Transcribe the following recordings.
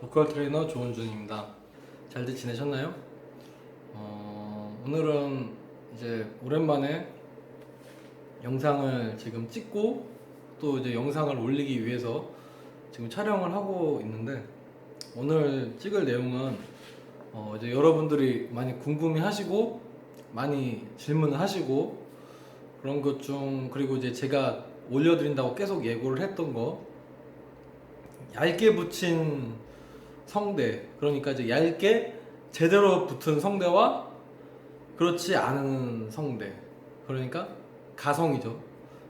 보컬 트레이너 조은준입니다. 잘들 지내셨나요? 오늘은 이제 오랜만에 영상을 지금 찍고 또 이제 영상을 올리기 위해서 지금 촬영을 하고 있는데, 오늘 찍을 내용은 이제 여러분들이 많이 궁금해 하시고 많이 질문을 하시고 그런 것 중, 그리고 이제 제가 올려드린다고 계속 예고를 했던 거, 얇게 붙인 성대, 그러니까 이제 얇게 제대로 붙은 성대와 그렇지 않은 성대, 그러니까 가성이죠.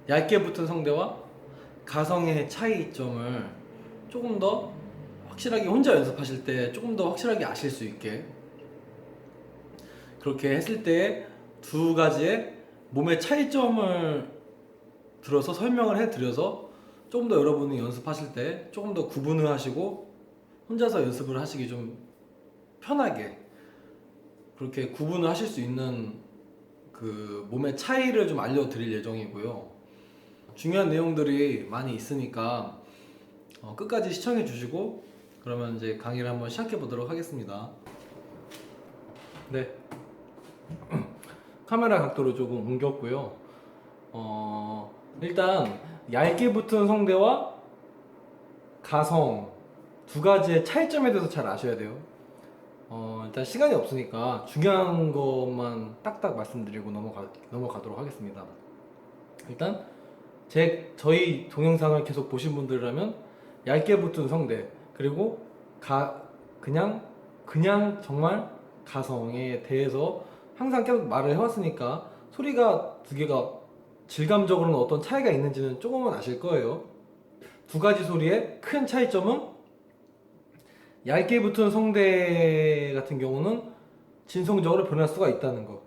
얇게 붙은 성대와 가성의 차이점을 조금 더 확실하게 혼자 연습하실 때 조금 더 확실하게 아실 수 있게, 그렇게 했을 때 두 가지의 몸의 차이점을 들어서 설명을 해드려서 조금 더 여러분이 연습하실 때 조금 더 구분을 하시고 혼자서 연습을 하시기 좀 편하게 그렇게 구분을 하실 수 있는 그 몸의 차이를 좀 알려드릴 예정이고요. 중요한 내용들이 많이 있으니까 끝까지 시청해 주시고, 그러면 이제 강의를 한번 시작해 보도록 하겠습니다. 네. 카메라 각도를 조금 옮겼고요. 일단 얇게 붙은 성대와 가성 두 가지의 차이점에 대해서 잘 아셔야 돼요. 일단 시간이 없으니까 중요한 것만 딱딱 말씀드리고 넘어가도록 하겠습니다. 일단 저희 동영상을 계속 보신 분들이라면 얇게 붙은 성대, 그리고 그냥 정말 가성에 대해서 항상 계속 말을 해왔으니까 소리가 두 개가 질감적으로는 어떤 차이가 있는지는 조금은 아실 거예요. 두 가지 소리의 큰 차이점은, 얇게 붙은 성대 같은 경우는 진성적으로 변할 수가 있다는 거.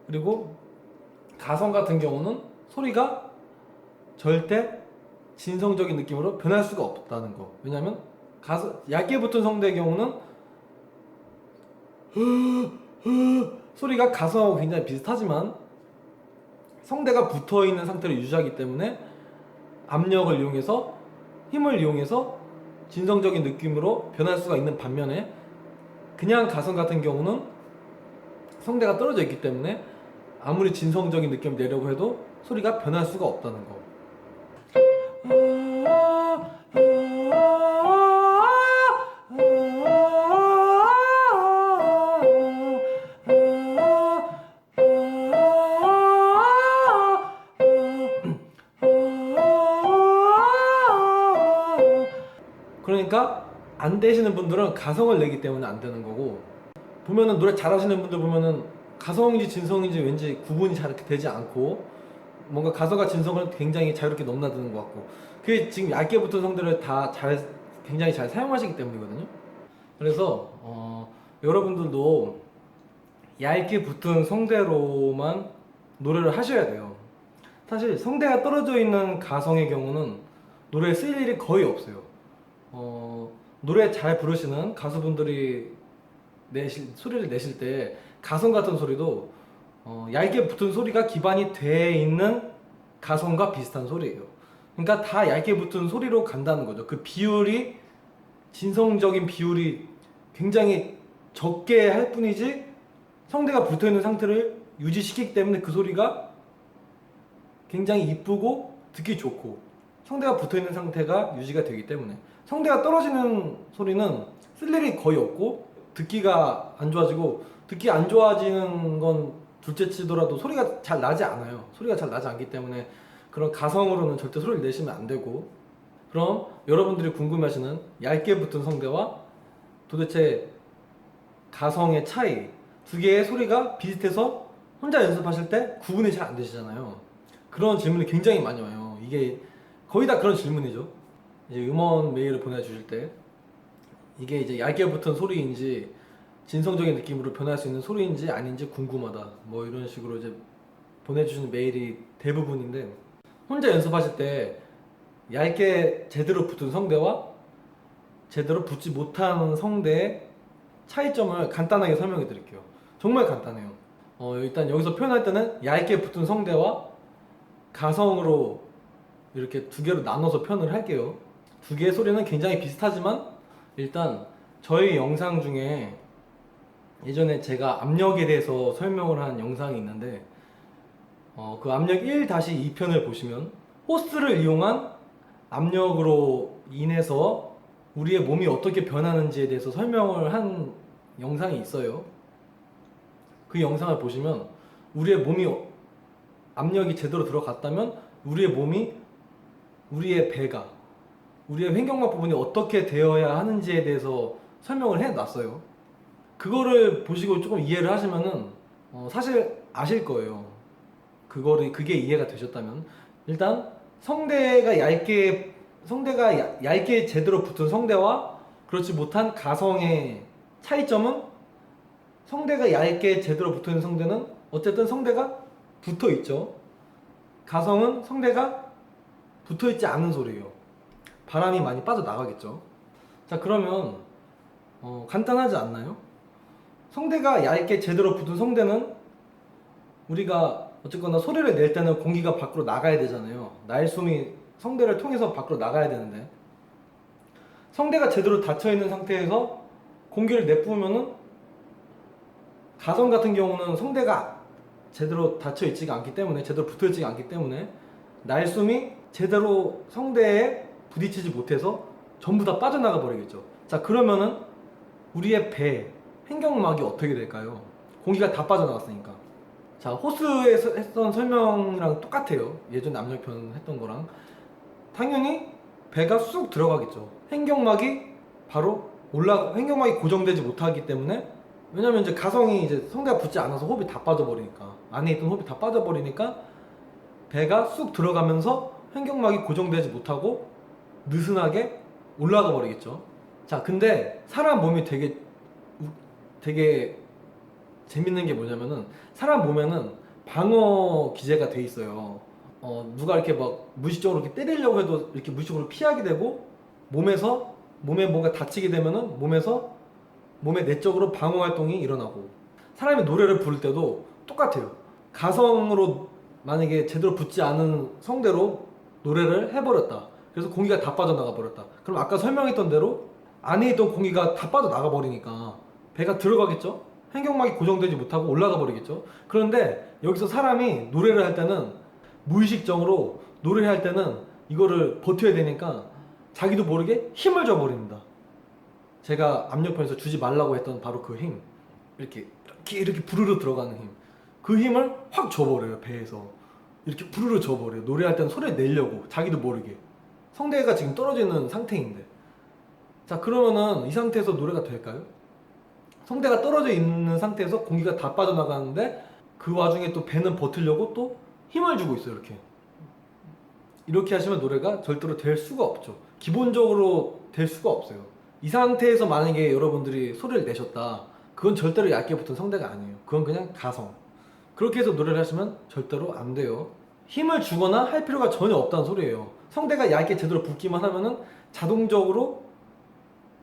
그리고 가성 같은 경우는 소리가 절대 진성적인 느낌으로 변할 수가 없다는 거. 왜냐면 얇게 붙은 성대의 경우는 소리가 가성하고 굉장히 비슷하지만 성대가 붙어 있는 상태로 유지하기 때문에 압력을 이용해서, 힘을 이용해서 진성적인 느낌으로 변할 수가 있는 반면에, 그냥 가성 같은 경우는 성대가 떨어져 있기 때문에 아무리 진성적인 느낌을 내려고 해도 소리가 변할 수가 없다는 거. 그러니까 안 되시는 분들은 가성을 내기 때문에 안 되는 거고, 보면은 노래 잘하시는 분들 보면은 가성인지 진성인지 왠지 구분이 잘 되지 않고, 뭔가 가성과 진성을 굉장히 자유롭게 넘나드는 것 같고, 그게 지금 얇게 붙은 성대를 굉장히 잘 사용하시기 때문이거든요. 그래서 여러분들도 얇게 붙은 성대로만 노래를 하셔야 돼요. 사실 성대가 떨어져 있는 가성의 경우는 노래에 쓰일 일이 거의 없어요. 노래 잘 부르시는 가수분들이 소리를 내실 때 가성 같은 소리도 얇게 붙은 소리가 기반이 돼 있는 가성과 비슷한 소리예요. 그러니까 다 얇게 붙은 소리로 간다는 거죠. 그 비율이, 진성적인 비율이 굉장히 적게 할 뿐이지, 성대가 붙어 있는 상태를 유지시키기 때문에 그 소리가 굉장히 이쁘고 듣기 좋고, 성대가 붙어 있는 상태가 유지가 되기 때문에, 성대가 떨어지는 소리는 쓸 일이 거의 없고 듣기가 안 좋아지고, 듣기 안 좋아지는 건 둘째 치더라도 소리가 잘 나지 않아요. 소리가 잘 나지 않기 때문에 그런 가성으로는 절대 소리를 내시면 안 되고. 그럼 여러분들이 궁금해하시는 얇게 붙은 성대와 도대체 가성의 차이, 두 개의 소리가 비슷해서 혼자 연습하실 때 구분이 잘 안 되시잖아요. 그런 질문이 굉장히 많이 와요. 이게 거의 다 그런 질문이죠. 이제 음원 메일을 보내주실 때 이게 이제 얇게 붙은 소리인지 진성적인 느낌으로 변할 수 있는 소리인지 아닌지 궁금하다, 뭐 이런 식으로 이제 보내주시는 메일이 대부분인데, 혼자 연습하실 때 얇게 제대로 붙은 성대와 제대로 붙지 못한 성대의 차이점을 간단하게 설명해 드릴게요. 정말 간단해요. 일단 여기서 표현할 때는 얇게 붙은 성대와 가성으로 이렇게 두 개로 나눠서 표현을 할게요. 두 개의 소리는 굉장히 비슷하지만 일단 저희 영상 중에 예전에 제가 압력에 대해서 설명을 한 영상이 있는데 그 압력 1-2편을 보시면 호스를 이용한 압력으로 인해서 우리의 몸이 어떻게 변하는지에 대해서 설명을 한 영상이 있어요. 그 영상을 보시면 우리의 몸이 압력이 제대로 들어갔다면 우리의 몸이, 우리의 배가, 우리의 횡격막 부분이 어떻게 되어야 하는지에 대해서 설명을 해놨어요. 그거를 보시고 조금 이해를 하시면은 사실 아실 거예요. 그게 이해가 되셨다면 일단 성대가 얇게 제대로 붙은 성대와 그렇지 못한 가성의 차이점은, 성대가 얇게 제대로 붙은 성대는 어쨌든 성대가 붙어 있죠. 가성은 성대가 붙어 있지 않은 소리예요. 바람이 많이 빠져나가겠죠. 자, 그러면 간단하지 않나요? 성대가 얇게 제대로 붙은 성대는 우리가 어쨌거나 소리를 낼 때는 공기가 밖으로 나가야 되잖아요. 날숨이 성대를 통해서 밖으로 나가야 되는데 성대가 제대로 닫혀있는 상태에서 공기를 내뿜으면은 가성 같은 경우는 성대가 제대로 닫혀있지가 않기 때문에, 제대로 붙어있지가 않기 때문에 날숨이 제대로 성대에 부딪히지 못해서 전부 다 빠져나가 버리겠죠. 자, 그러면은 우리의 배, 횡격막이 어떻게 될까요? 공기가 다 빠져나갔으니까. 자, 호스에서 했던 설명이랑 똑같아요. 예전에 압력편 했던 거랑. 당연히 배가 쑥 들어가겠죠. 횡격막이 고정되지 못하기 때문에, 왜냐면 이제 가성이 이제 성대가 붙지 않아서 호흡이 다 빠져버리니까, 안에 있던 호흡이 다 빠져버리니까 배가 쑥 들어가면서 횡격막이 고정되지 못하고 느슨하게 올라가 버리겠죠. 자, 근데 사람 몸이 되게 재밌는 게 뭐냐면은 사람 몸에는 방어 기제가 돼 있어요. 누가 이렇게 막 무의식적으로 이렇게 때리려고 해도 이렇게 무의식적으로 피하게 되고, 몸에 뭔가 다치게 되면은 몸의 내적으로 방어 활동이 일어나고, 사람이 노래를 부를 때도 똑같아요. 가성으로 만약에 제대로 붙지 않은 성대로 노래를 해버렸다. 그래서 공기가 다 빠져나가 버렸다. 그럼 아까 설명했던 대로 안에 있던 공기가 다 빠져나가 버리니까 배가 들어가겠죠? 횡격막이 고정되지 못하고 올라가 버리겠죠? 그런데 여기서 사람이 노래를 할 때는 무의식적으로 노래를 할 때는 이거를 버텨야 되니까 자기도 모르게 힘을 줘 버립니다. 제가 압력편에서 주지 말라고 했던 바로 그 힘, 이렇게 부르르 들어가는 힘, 그 힘을 확 줘버려요. 배에서 이렇게 부르르 줘버려요. 노래할 때는 소리를 내려고 자기도 모르게. 성대가 지금 떨어지는 상태인데. 자, 그러면은 이 상태에서 노래가 될까요? 성대가 떨어져 있는 상태에서 공기가 다 빠져나가는데 그 와중에 또 배는 버티려고 또 힘을 주고 있어요. 이렇게 하시면 노래가 절대로 될 수가 없죠. 기본적으로 될 수가 없어요. 이 상태에서 만약에 여러분들이 소리를 내셨다, 그건 절대로 얇게 붙은 성대가 아니에요. 그건 그냥 가성. 그렇게 해서 노래를 하시면 절대로 안 돼요. 힘을 주거나 할 필요가 전혀 없다는 소리예요. 성대가 얇게 제대로 붙기만 하면은 자동적으로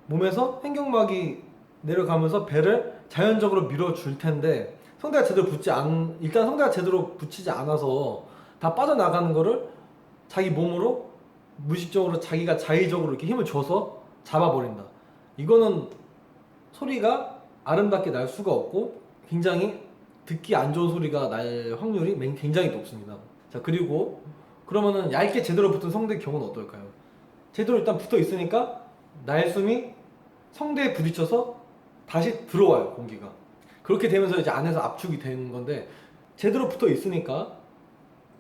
몸에서 횡격막이 내려가면서 배를 자연적으로 밀어줄 텐데, 일단 성대가 제대로 붙이지 않아서 다 빠져나가는 거를 자기 몸으로 무의식적으로 자기가 자의적으로 이렇게 힘을 줘서 잡아버린다. 이거는 소리가 아름답게 날 수가 없고 굉장히 듣기 안 좋은 소리가 날 확률이 굉장히 높습니다. 자, 그리고 그러면은 얇게 제대로 붙은 성대의 경우는 어떨까요? 제대로 일단 붙어 있으니까 날숨이 성대에 부딪혀서 다시 들어와요, 공기가. 그렇게 되면서 이제 안에서 압축이 되는 건데, 제대로 붙어 있으니까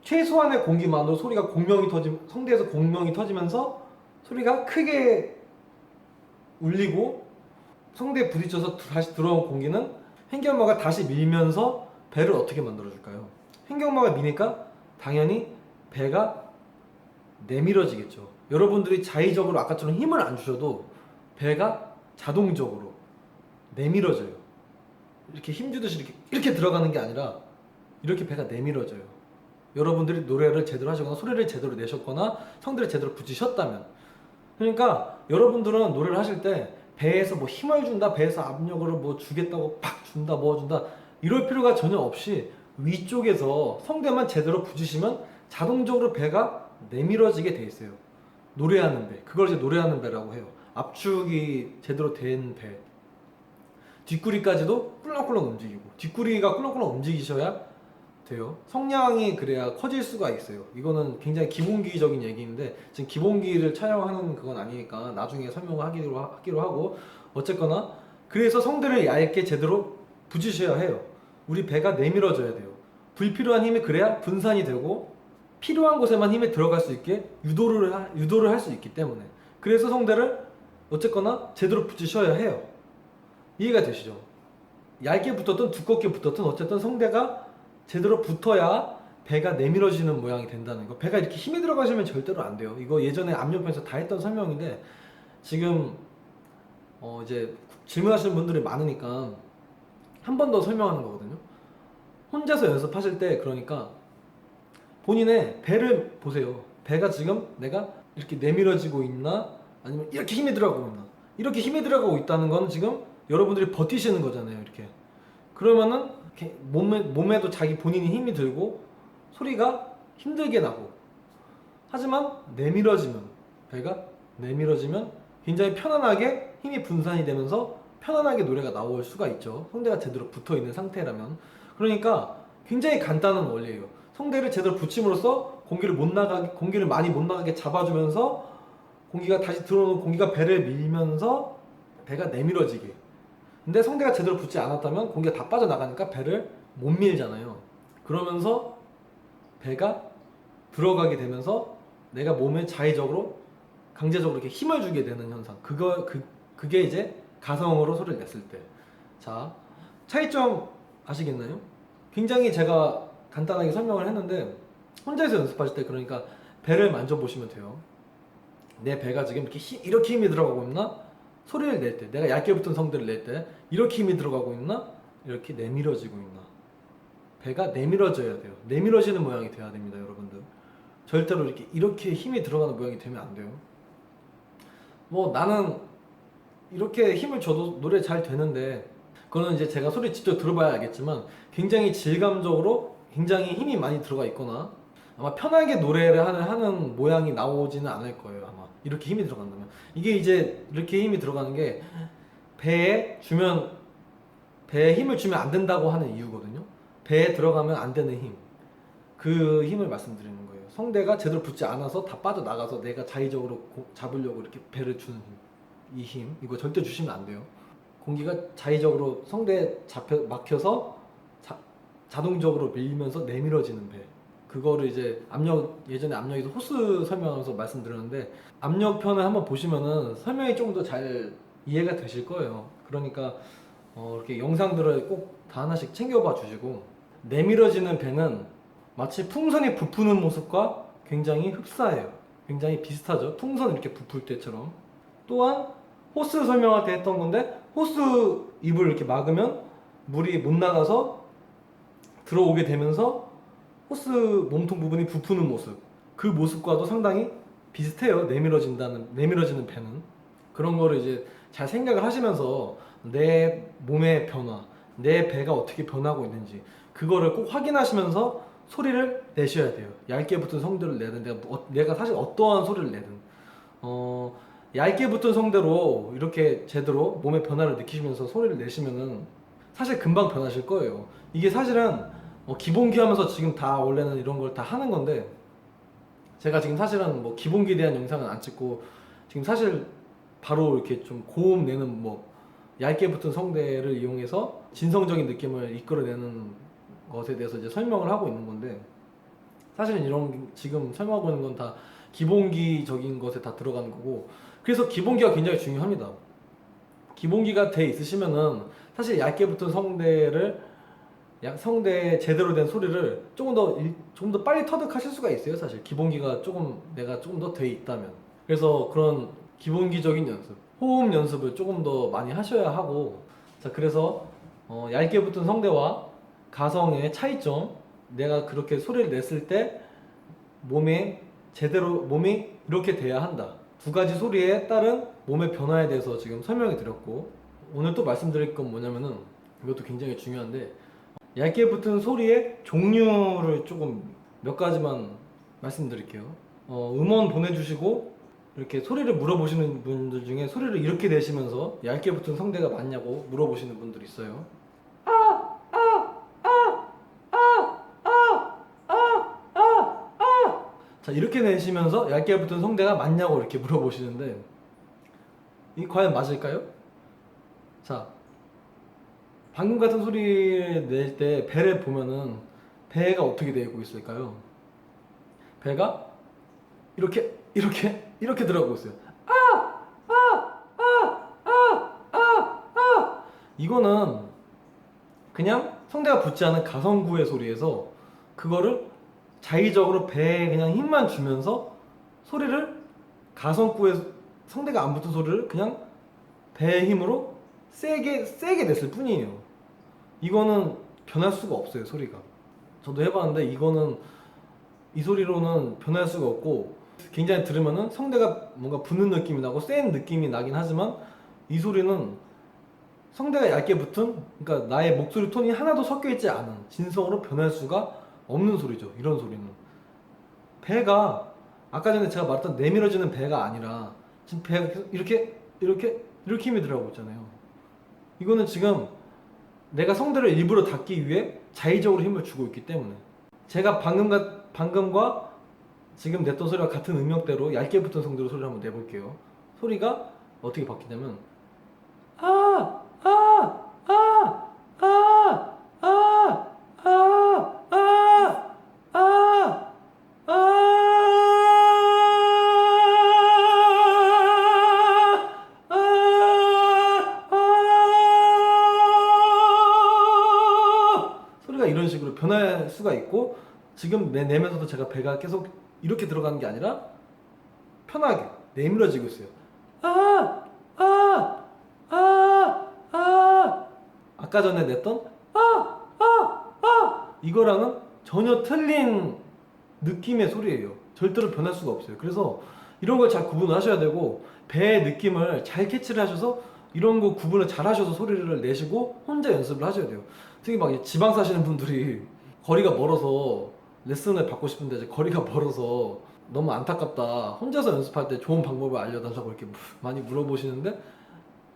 최소한의 공기만으로 성대에서 공명이 터지면서 소리가 크게 울리고, 성대에 부딪혀서 다시 들어온 공기는 횡격막을 다시 밀면서 배를 어떻게 만들어줄까요? 횡격막을 미니까 당연히 배가 내밀어지겠죠. 여러분들이 자의적으로 아까처럼 힘을 안 주셔도 배가 자동적으로 내밀어져요. 이렇게 힘주듯이 이렇게 들어가는 게 아니라 이렇게 배가 내밀어져요. 여러분들이 노래를 제대로 하시거나 소리를 제대로 내셨거나 성대를 제대로 붙이셨다면. 그러니까 여러분들은 노래를 하실 때 배에서 뭐 힘을 준다, 배에서 압력을 뭐 주겠다고 팍 준다, 뭐 준다 이럴 필요가 전혀 없이 위쪽에서 성대만 제대로 붙이시면 자동적으로 배가 내밀어지게 돼 있어요. 노래하는 배, 그걸 이제 노래하는 배라고 해요. 압축이 제대로 된 배. 뒷구리까지도 꿀렁꿀렁 움직이고, 뒷구리가 꿀렁꿀렁 움직이셔야 돼요. 성량이 그래야 커질 수가 있어요. 이거는 굉장히 기본기적인 얘기인데 지금 기본기를 촬영하는 그건 아니니까 나중에 설명을 하기로 하고, 어쨌거나 그래서 성대를 얇게 제대로 붙이셔야 해요. 우리 배가 내밀어져야 돼요. 불필요한 힘이 그래야 분산이 되고 필요한 곳에만 힘이 들어갈 수 있게 유도를 할 수 있기 때문에, 그래서 성대를 어쨌거나 제대로 붙이셔야 해요. 이해가 되시죠? 얇게 붙었든 두껍게 붙었든 어쨌든 성대가 제대로 붙어야 배가 내밀어지는 모양이 된다는 거. 배가 이렇게 힘이 들어가시면 절대로 안 돼요. 이거 예전에 압력편에서 다 했던 설명인데 지금 이제 질문하시는 분들이 많으니까 한 번 더 설명하는 거거든요. 혼자서 연습하실 때 그러니까 본인의 배를 보세요. 배가 지금 내가 이렇게 내밀어지고 있나 아니면 이렇게 힘이 들어가고 있나. 이렇게 힘이 들어가고 있다는 건 지금 여러분들이 버티시는 거잖아요. 이렇게. 그러면은 이렇게 몸에도 자기 본인이 힘이 들고 소리가 힘들게 나고, 하지만 내밀어지면, 배가 내밀어지면 굉장히 편안하게 힘이 분산이 되면서 편안하게 노래가 나올 수가 있죠. 성대가 제대로 붙어있는 상태라면. 그러니까 굉장히 간단한 원리예요. 성대를 제대로 붙임으로써 공기를 많이 못 나가게 잡아주면서 공기가 다시 들어오는, 공기가 배를 밀면서 배가 내밀어지게. 근데 성대가 제대로 붙지 않았다면 공기가 다 빠져나가니까 배를 못 밀잖아요. 그러면서 배가 들어가게 되면서 내가 몸에 자의적으로 강제적으로 이렇게 힘을 주게 되는 현상. 그게 이제 가성으로 소리를 냈을 때. 자, 차이점 아시겠나요? 굉장히 제가 간단하게 설명을 했는데 혼자서 연습하실 때 그러니까 배를 만져보시면 돼요. 내 배가 지금 이렇게 힘이 들어가고 있나? 소리를 낼 때, 내가 얇게 붙은 성대를 낼 때 이렇게 힘이 들어가고 있나? 이렇게 내밀어지고 있나? 배가 내밀어져야 돼요. 내밀어지는 모양이 돼야 됩니다, 여러분들. 절대로 이렇게 힘이 들어가는 모양이 되면 안 돼요. 뭐 나는 이렇게 힘을 줘도 노래 잘 되는데, 그거는 이제 제가 소리 직접 들어봐야 알겠지만 굉장히 질감적으로 굉장히 힘이 많이 들어가 있거나 아마 편하게 노래를 하는 모양이 나오지는 않을 거예요. 아마 이렇게 힘이 들어간다면. 이게 이제 이렇게 힘이 들어가는 게 배에 힘을 주면 안 된다고 하는 이유거든요. 배에 들어가면 안 되는 힘, 그 힘을 말씀드리는 거예요. 성대가 제대로 붙지 않아서 다 빠져나가서 내가 자의적으로 잡으려고 이렇게 배를 주는 힘, 이 힘, 이거 절대 주시면 안 돼요. 공기가 자의적으로 성대에 막혀서 자동적으로 밀면서 내밀어지는 배. 그거를 이제 예전에 압력에서 호스 설명하면서 말씀드렸는데, 압력편을 한번 보시면은 설명이 조금 더 잘 이해가 되실 거예요. 그러니까 이렇게 영상들을 꼭 다 하나씩 챙겨봐 주시고, 내밀어지는 배는 마치 풍선이 부푸는 모습과 굉장히 흡사해요. 굉장히 비슷하죠. 풍선 이렇게 부풀 때처럼. 또한 호스 설명할 때 했던 건데, 호스 입을 이렇게 막으면 물이 못 나가서 들어오게 되면서 호스 몸통 부분이 부푸는 모습, 그 모습과도 상당히 비슷해요. 내밀어지는 배는. 그런 거를 이제 잘 생각을 하시면서 내 몸의 변화, 내 배가 어떻게 변하고 있는지 그거를 꼭 확인하시면서 소리를 내셔야 돼요. 얇게 붙은 성대를 내든 내가 사실 어떠한 소리를 내든 얇게 붙은 성대로 이렇게 제대로 몸의 변화를 느끼시면서 소리를 내시면은 사실 금방 변하실 거예요. 이게 사실은 기본기 하면서 지금 다 원래는 이런 걸 다 하는 건데, 제가 지금 사실은 뭐 기본기에 대한 영상은 안 찍고 지금 사실 바로 이렇게 좀 고음 내는 얇게 붙은 성대를 이용해서 진성적인 느낌을 이끌어내는 것에 대해서 이제 설명을 하고 있는 건데, 사실은 이런 지금 설명하고 있는 건 다 기본기적인 것에 다 들어가는 거고, 그래서 기본기가 굉장히 중요합니다. 기본기가 돼 있으시면은 사실 얇게 붙은 성대에 제대로 된 소리를 조금 더 빨리 터득하실 수가 있어요. 사실 기본기가 내가 조금 더 돼 있다면. 그래서 그런 기본기적인 연습, 호흡 연습을 조금 더 많이 하셔야 하고, 자, 그래서 얇게 붙은 성대와 가성의 차이점, 내가 그렇게 소리를 냈을 때 몸이 이렇게 돼야 한다. 두 가지 소리에 따른 몸의 변화에 대해서 지금 설명해 드렸고, 오늘 또 말씀드릴 건 뭐냐면은 이것도 굉장히 중요한데, 얇게 붙은 소리의 종류를 조금 몇 가지만 말씀드릴게요. 음원 보내주시고 이렇게 소리를 물어보시는 분들 중에 소리를 이렇게 내시면서 얇게 붙은 성대가 맞냐고 물어보시는 분들이 있어요. 자, 이렇게 내시면서 얇게 붙은 성대가 맞냐고 이렇게 물어보시는데, 이 과연 맞을까요? 자, 방금 같은 소리를 낼 때 배를 보면은 배가 어떻게 되고 있을까요? 배가 이렇게 들어가고 있어요. 이거는 그냥 성대가 붙지 않은 가성구의 소리에서, 그거를 자의적으로 배에 그냥 힘만 주면서 소리를, 가성구에 성대가 안 붙은 소리를 그냥 배의 힘으로 세게 냈을 뿐이에요. 이거는 변할 수가 없어요, 소리가. 저도 해봤는데 이거는, 이 소리로는 변할 수가 없고, 굉장히 들으면은 성대가 뭔가 붙는 느낌이 나고 센 느낌이 나긴 하지만, 이 소리는 성대가 얇게 붙은, 그러니까 나의 목소리 톤이 하나도 섞여 있지 않은 진성으로 변할 수가 없는 소리죠. 이런 소리는 배가, 아까 전에 제가 말했던 내밀어지는 배가 아니라 지금 배가 계속 이렇게 힘이 들어가고 있잖아요. 이거는 지금 내가 성대를 일부러 닫기 위해 자의적으로 힘을 주고 있기 때문에, 제가 방금과 지금 냈던 소리와 같은 음역대로 얇게 붙은 성대로 소리를 한번 내볼게요. 소리가 어떻게 바뀌냐면, 아, 아, 아, 아, 아, 아, 아, 아, 소리가 이런 식으로 변할 수가 있고, 지금 내면서도 제가 배가 계속 이렇게 들어가는 게 아니라 편하게 내밀어지고 있어요. 아, 아, 아, 아. 아까 전에 냈던 이거랑은 전혀 틀린 느낌의 소리예요. 절대로 변할 수가 없어요. 그래서 이런 걸 잘 구분을 하셔야 되고, 배의 느낌을 잘 캐치를 하셔서 이런 거 구분을 잘 하셔서 소리를 내시고 혼자 연습을 하셔야 돼요. 특히 막 지방 사시는 분들이 거리가 멀어서 레슨을 받고 싶은데 이제 거리가 멀어서 너무 안타깝다, 혼자서 연습할 때 좋은 방법을 알려달라고 이렇게 많이 물어보시는데,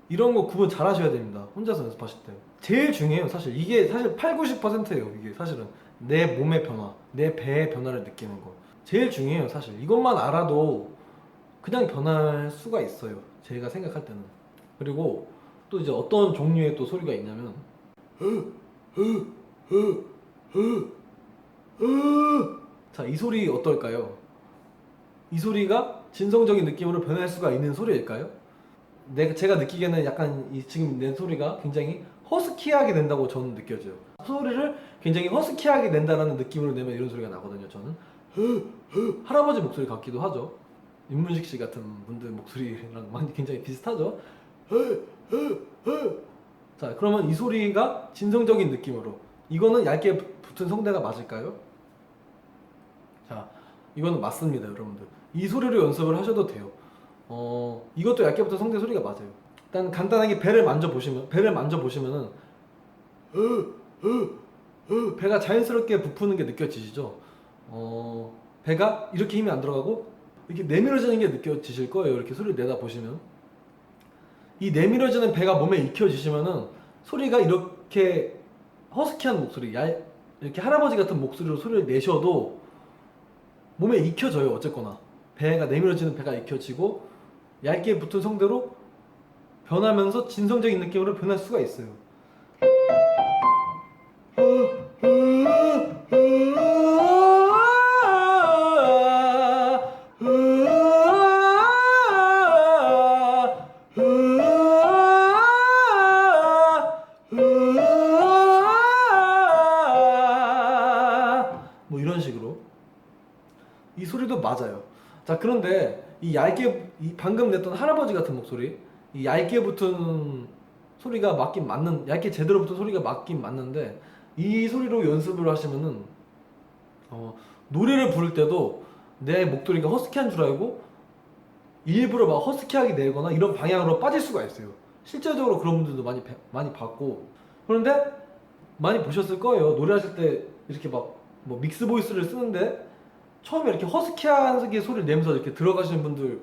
이런 거 구분 잘 하셔야 됩니다. 혼자서 연습하실 때 제일 중요해요. 사실 이게 사실 8, 90%예요. 이게 사실은 내 몸의 변화, 내 배의 변화를 느끼는 거 제일 중요해요. 사실 이것만 알아도 그냥 변할 수가 있어요, 제가 생각할 때는. 그리고 또 이제 어떤 종류의 또 소리가 있냐면, 자, 이 소리 어떨까요? 이 소리가 진성적인 느낌으로 변할 수가 있는 소리일까요? 제가 느끼기에는 약간 지금 낸 소리가 굉장히 허스키하게 낸다고 저는 느껴져요. 소리를 굉장히 허스키하게 낸다라는 느낌으로 내면 이런 소리가 나거든요. 저는 할아버지 목소리 같기도 하죠. 윤문식 씨 같은 분들 목소리랑 많이 굉장히 비슷하죠. 자, 그러면 이 소리가 진성적인 느낌으로, 이거는 얇게 붙은 성대가 맞을까요? 자, 이거는 맞습니다, 여러분들. 이 소리로 연습을 하셔도 돼요. 이것도 얇게 붙은 성대 소리가 맞아요. 일단 간단하게 배를 만져보시면은 배가 자연스럽게 부푸는 게 느껴지시죠? 배가 이렇게 힘이 안 들어가고 이렇게 내밀어지는 게 느껴지실 거예요. 이렇게 소리를 내다 보시면. 이 내밀어지는 배가 몸에 익혀지시면은 소리가 이렇게 허스키한 목소리, 이렇게 할아버지 같은 목소리로 소리를 내셔도 몸에 익혀져요. 어쨌거나 배가 내밀어지는 배가 익혀지고 얇게 붙은 성대로 변하면서 진성적인 느낌으로 변할 수가 있어요. 뭐 이런 식으로 이 소리도 맞아요. 자, 그런데 이 방금 냈던 할아버지 같은 목소리, 이 얇게 붙은 소리가 얇게 제대로 붙은 소리가 맞긴 맞는데, 이 소리로 연습을 하시면은 노래를 부를 때도 내 목소리가 허스키한 줄 알고 일부러 막 허스키하게 내거나 이런 방향으로 빠질 수가 있어요. 실제적으로 그런 분들도 많이 봤고. 그런데 많이 보셨을 거예요. 노래하실 때 이렇게 막 뭐 믹스 보이스를 쓰는데 처음에 이렇게 허스키하게 소리를 내면서 이렇게 들어가시는 분들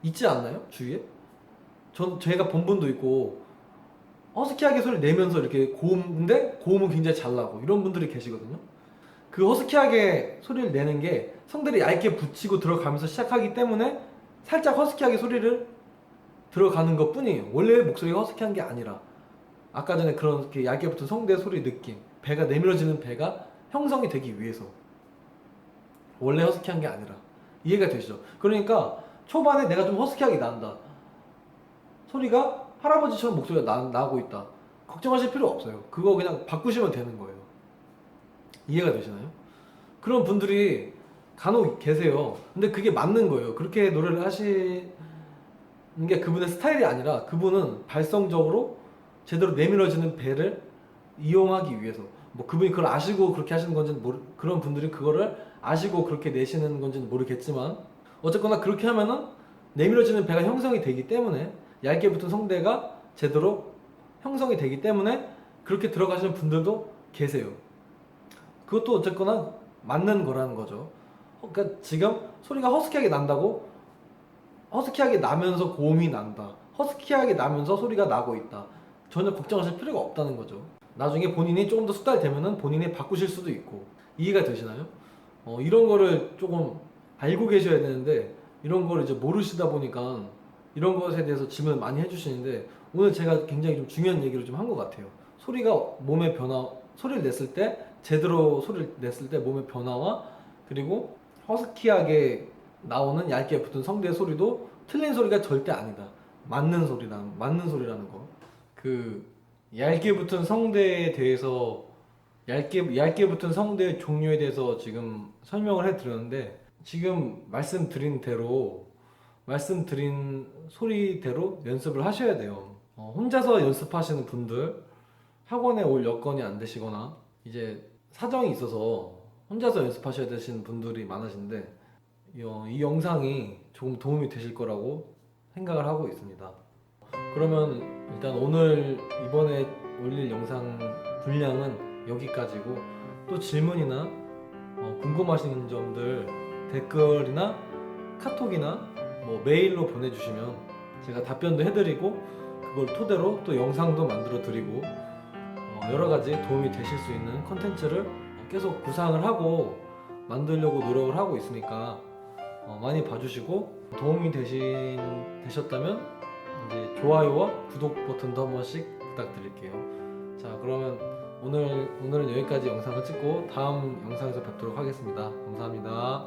있지 않나요? 주위에? 제가 본 분도 있고 허스키하게 소리를 내면서 이렇게 고음인데 고음은 굉장히 잘 나고 이런 분들이 계시거든요. 그 허스키하게 소리를 내는 게 성대를 얇게 붙이고 들어가면서 시작하기 때문에 살짝 허스키하게 소리를 들어가는 것 뿐이에요. 원래 목소리가 허스키한 게 아니라 아까 전에 그런 이렇게 얇게 붙은 성대 소리 느낌, 배가 내밀어지는 배가 형성이 되기 위해서 원래 허스키한 게 아니라. 이해가 되시죠? 그러니까 초반에 내가 좀 허스키하게 난다, 소리가 할아버지처럼 목소리가 나고 있다, 걱정하실 필요 없어요. 그거 그냥 바꾸시면 되는 거예요. 이해가 되시나요? 그런 분들이 간혹 계세요. 근데 그게 맞는 거예요. 그렇게 노래를 하시는 게 그분의 스타일이 아니라 그분은 발성적으로 제대로 내밀어지는 배를 이용하기 위해서, 뭐 그분이 그걸 아시고 그렇게 하시는 건지는 그런 분들이 그거를 아시고 그렇게 내시는 건지는 모르겠지만 어쨌거나 그렇게 하면은 내밀어지는 배가 형성이 되기 때문에, 얇게 붙은 성대가 제대로 형성이 되기 때문에 그렇게 들어가시는 분들도 계세요. 그것도 어쨌거나 맞는 거라는 거죠. 그러니까 지금 소리가 허스키하게 난다고 허스키하게 나면서 고음이 난다, 허스키하게 나면서 소리가 나고 있다, 전혀 걱정하실 필요가 없다는 거죠. 나중에 본인이 조금 더 숙달되면은 본인이 바꾸실 수도 있고. 이해가 되시나요? 이런 거를 조금 알고 계셔야 되는데 이런 거를 이제 모르시다 보니까 이런 것에 대해서 질문을 많이 해주시는데, 오늘 제가 굉장히 좀 중요한 얘기를 좀 한 것 같아요. 소리가 몸의 변화, 소리를 냈을 때 제대로 소리를 냈을 때 몸의 변화와, 그리고 허스키하게 나오는 얇게 붙은 성대의 소리도 틀린 소리가 절대 아니다, 맞는 소리라는 거. 그 얇게 붙은 성대에 대해서, 얇게 붙은 성대의 종류에 대해서 지금 설명을 해드렸는데, 지금 말씀드린 소리대로 연습을 하셔야 돼요. 혼자서 연습하시는 분들, 학원에 올 여건이 안 되시거나 이제 사정이 있어서 혼자서 연습하셔야 되시는 분들이 많으신데, 이 영상이 조금 도움이 되실 거라고 생각을 하고 있습니다. 그러면 일단 이번에 올릴 영상 분량은 여기까지고, 또 질문이나 궁금하신 점들 댓글이나 카톡이나 뭐 메일로 보내주시면 제가 답변도 해드리고, 그걸 토대로 또 영상도 만들어 드리고, 여러 가지 도움이 되실 수 있는 컨텐츠를 계속 구상을 하고 만들려고 노력을 하고 있으니까 많이 봐주시고, 도움이 되셨다면 이제 좋아요와 구독 버튼도 한 번씩 부탁드릴게요. 자, 그러면 오늘은 여기까지 영상을 찍고 다음 영상에서 뵙도록 하겠습니다. 감사합니다.